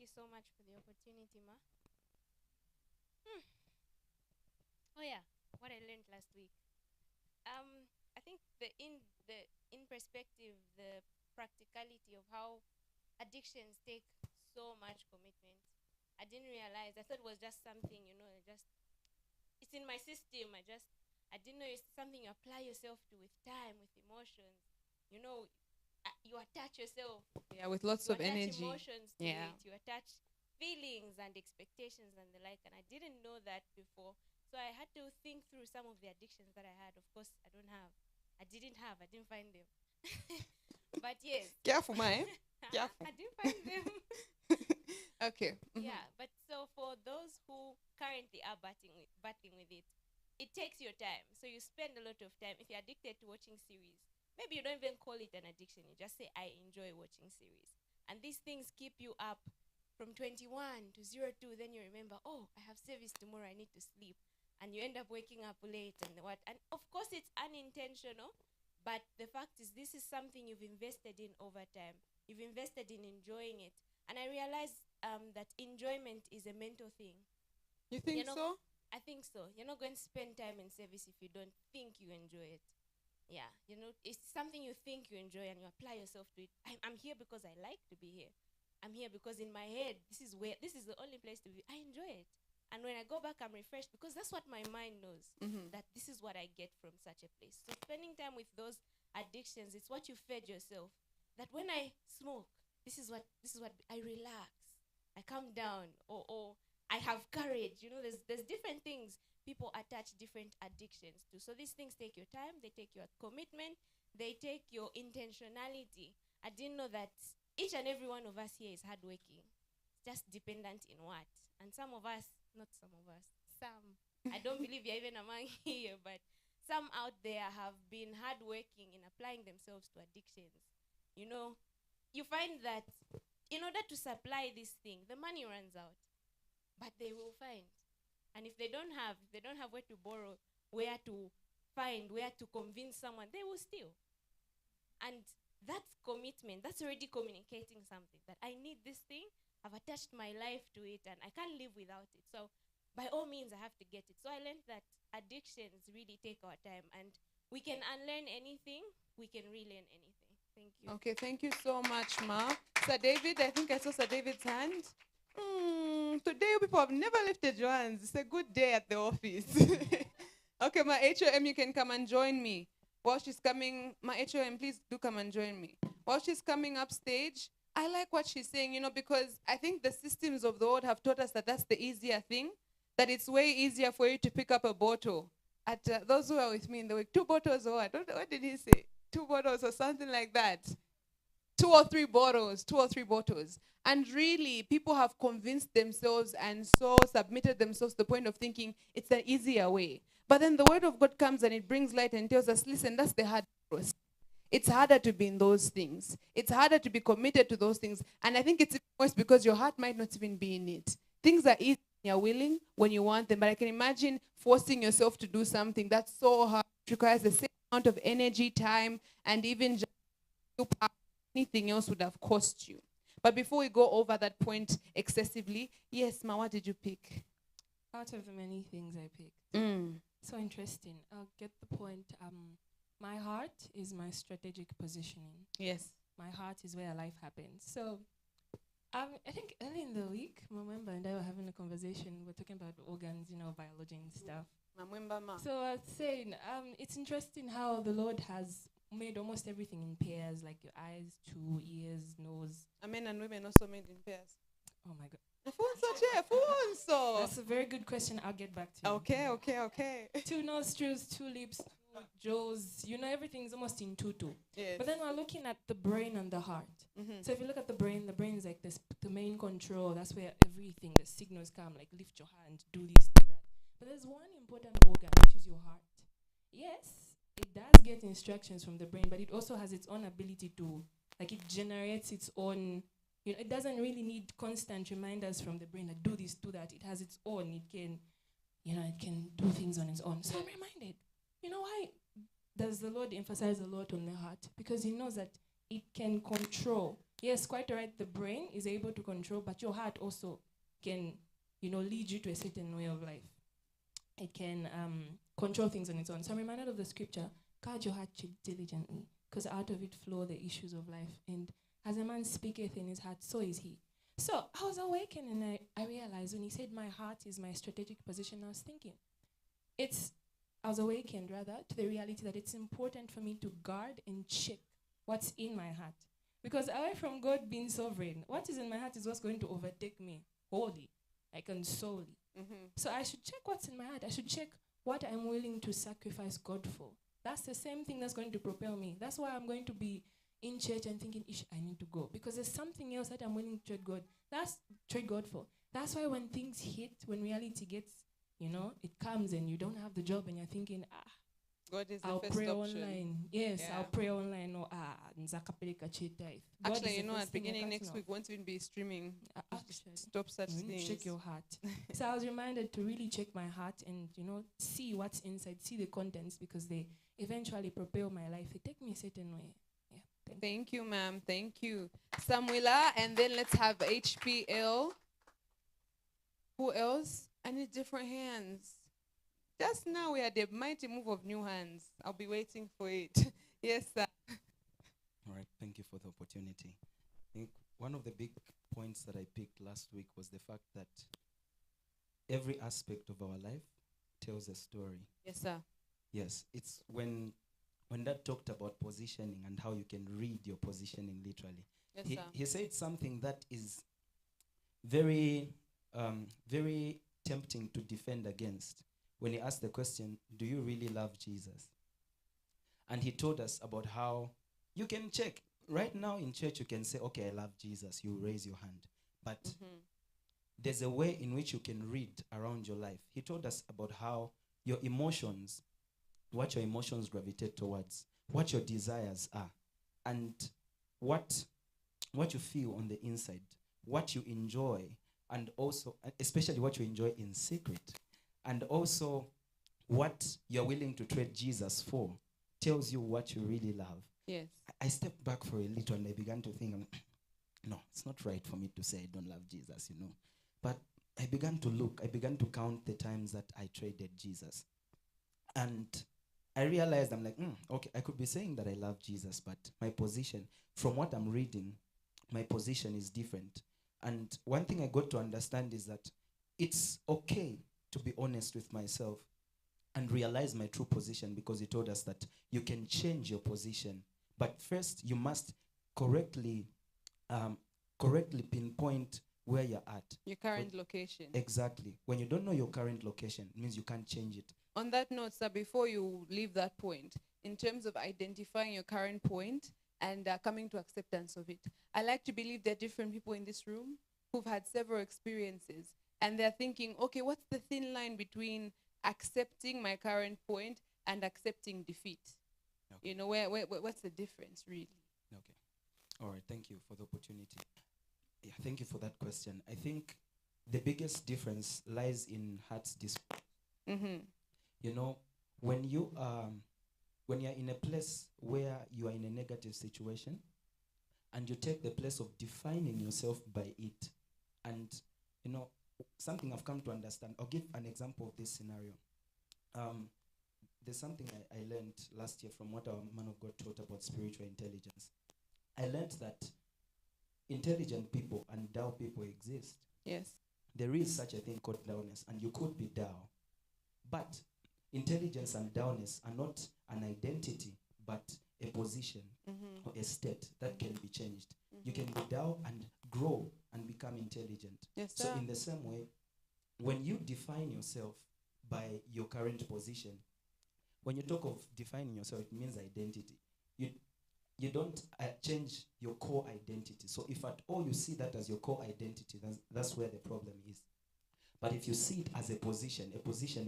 you so much for the opportunity, Ma. Hmm. Oh yeah, what I learned last week. I think the in perspective, the practicality of how addictions take so much commitment. I didn't realize. I thought it was just something, just it's in my system. I didn't know it's something you apply yourself to with time, with emotions. You know, you attach yourself, Yeah, with lots you of attach energy. emotions to Yeah. it, you attach feelings and expectations and the like. And I didn't know that before. So I had to think through some of the addictions that I had. Of course, I didn't find them. But yes, Careful, man. Careful. I didn't find them. Okay. Yeah, but so for those who currently are battling with it, it takes your time. So you spend a lot of time. If you're addicted to watching series, maybe you don't even call it an addiction. You just say, I enjoy watching series. And these things keep you up from 21 to 02. Then you remember, oh, I have service tomorrow. I need to sleep. And you end up waking up late and what. And of course, it's unintentional. But the fact is, this is something you've invested in over time. You've invested in enjoying it. And I realized that enjoyment is a mental thing. You think so? I think so. You're not going to spend time in service if you don't think you enjoy it. Yeah, it's something you think you enjoy and you apply yourself to it. I'm here because I like to be here. I'm here because in my head, this is the only place to be. I enjoy it. And when I go back, I'm refreshed because that's what my mind knows, that this is what I get from such a place. So spending time with those addictions, it's what you fed yourself. That when I smoke, this is what I relax. I calm down, or I have courage. There's different things people attach different addictions to. So these things take your time, they take your commitment, they take your intentionality. I didn't know that each and every one of us here is hardworking. It's just dependent in what. And some of us, not some of us, some. I don't believe you're even among here, but some out there have been hardworking in applying themselves to addictions. You know, you find that in order to supply this thing, the money runs out, but they will find. And if they don't have where to borrow, where to find, where to convince someone, they will steal. And that's commitment. That's already communicating something that I need this thing. I've attached my life to it and I can't live without it. So by all means, I have to get it. So I learned that addictions really take our time and we can unlearn anything, we can relearn anything. Thank you. Okay, thank you so much, Ma. Sir David, I think I saw Sir David's hand. Today you people have never lifted your hands. It's a good day at the office. Okay, my HOM, you can come and join me. While she's coming, my HOM, please do come and join me. While she's coming up stage, I like what she's saying, because I think the systems of the world have taught us that that's the easier thing, that it's way easier for you to pick up a bottle. At those who are with me in the week, 2 bottles or what did he say? 2 bottles or something like that. 2 or 3 bottles. And really, people have convinced themselves and so submitted themselves to the point of thinking it's an easier way. But then the word of God comes and it brings light and tells us, listen, that's the hard process. It's harder to be in those things. It's harder to be committed to those things. And I think it's worse because your heart might not even be in it. Things are easy when you're willing, when you want them. But I can imagine forcing yourself to do something that's so hard. It requires the same amount of energy, time, and even just anything else would have cost you. But before we go over that point excessively, yes, Ma, what did you pick? Out of the many things I picked. So interesting. I'll get the point. My heart is my strategic positioning. Yes. My heart is where life happens. So I think early in the week, my member and I were having a conversation. We're talking about organs, biology and stuff. So I was saying, it's interesting how the Lord has made almost everything in pairs, like your eyes, 2 ears, nose. Men and women also made in pairs. Oh my God. That's a very good question. I'll get back to you. Okay. 2 nostrils, 2 lips, 2 jaws. Everything's almost in 2. Yes. But then we're looking at the brain and the heart. So if you look at the brain is like the main control. That's where everything, the signals come, like lift your hand, do this, do that. But there's one important organ, which is your heart. Yes, it does get instructions from the brain, but it also has its own ability to, like, it generates its own. It doesn't really need constant reminders from the brain, like do this, do that. It has its own. It can, it can do things on its own. So I'm reminded, why does the Lord emphasize a lot on the heart? Because he knows that it can control. yes, quite right. The brain is able to control, but your heart also can, lead you to a certain way of life. It can control things on its own. So I'm reminded of the scripture, guard your heart diligently, because out of it flow the issues of life. And as a man speaketh in his heart, so is he. So I was awakened and I realized when he said my heart is my strategic position, I was thinking, I was awakened rather to the reality that it's important for me to guard and check what's in my heart. Because away from God being sovereign, what is in my heart is what's going to overtake me wholly, like and solely. So I should check what's in my heart. I should check what I'm willing to sacrifice God for. That's the same thing that's going to propel me. That's why I'm going to be in church and thinking, I need to go. Because there's something else that I'm willing to trade God for. That's why when things hit, when reality gets, it comes and you don't have the job and you're thinking, God is the I'll first pray option. online. Yes, Yeah. I'll pray online. Or nzakapeleka chitaife. Actually, at the beginning next week, won't even be streaming. Stop such things. Check your heart. So I was reminded to really check my heart and, see what's inside, see the contents, because they eventually propel my life. They take me a certain way. Yeah. Thank you, ma'am. Thank you. Samuela, and then let's have HPL. Who else? I need different hands. Just now we had a mighty move of new hands. I'll be waiting for it. Yes, sir. All right, thank you for the opportunity. I think one of the big points that I picked last week was the fact that every aspect of our life tells a story. Yes, sir. Yes, it's when that talked about positioning and how you can read your positioning literally. Yes, sir. He said something that is very, very tempting to defend against when he asked the question, do you really love Jesus? And he told us about how you can check. Right now in church, you can say, okay, I love Jesus. You raise your hand. But there's a way in which you can read around your life. He told us about how your emotions, what your emotions gravitate towards, what your desires are, and what you feel on the inside, what you enjoy, and also, especially what you enjoy in secret, and also what you're willing to trade Jesus for tells you what you really love. Yes. I stepped back for a little and I began to think, no, it's not right for me to say I don't love Jesus, But I began to look, I began to count the times that I traded Jesus. And I realized, I'm like, okay, I could be saying that I love Jesus, but my position, from what I'm reading, my position is different. And one thing I got to understand is that it's okay to be honest with myself and realize my true position, because he told us that you can change your position. But first, you must correctly pinpoint where you're at. Your current location. Exactly. When you don't know your current location, it means you can't change it. On that note, sir, before you leave that point, in terms of identifying your current point and coming to acceptance of it, I like to believe there are different people in this room who've had several experiences, and they're thinking, okay, what's the thin line between accepting my current point and accepting defeat? Okay. What's the difference, really? Okay. All right. Thank you for the opportunity. Yeah, thank you for that question. I think the biggest difference lies in heart's display. When you're in a place where you are in a negative situation and you take the place of defining yourself by it, and something I've come to understand. I'll give an example of this scenario. There's something I learned last year from what our man of God taught about spiritual intelligence. I learned that intelligent people and dull people exist. Yes. There is such a thing called dullness, and you could be dull. But intelligence and dullness are not an identity, but a position or a state that can be changed. You can be dull and grow and become intelligent. Yes, so sir. in the same way, when you define yourself by your current position, when you talk of defining yourself, it means identity. You don't change your core identity. So if at all you see that as your core identity, that's where the problem is. But if you see it as a position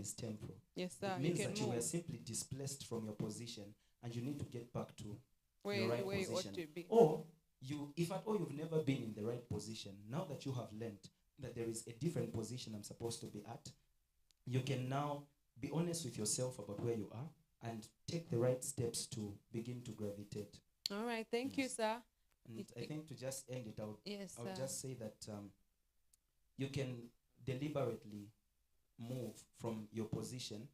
is temporal. Yes, sir. It means you that can you were move simply displaced from your position and you need to get back to where your right you ought position. to be. Or if at all you've never been in the right position, now that you have learned that there is a different position I'm supposed to be at, you can now be honest with yourself about where you are and take the right steps to begin to gravitate. All right. Thank you, sir. And It- I think to just end it, Yes, I would just say that you can deliberately move from your position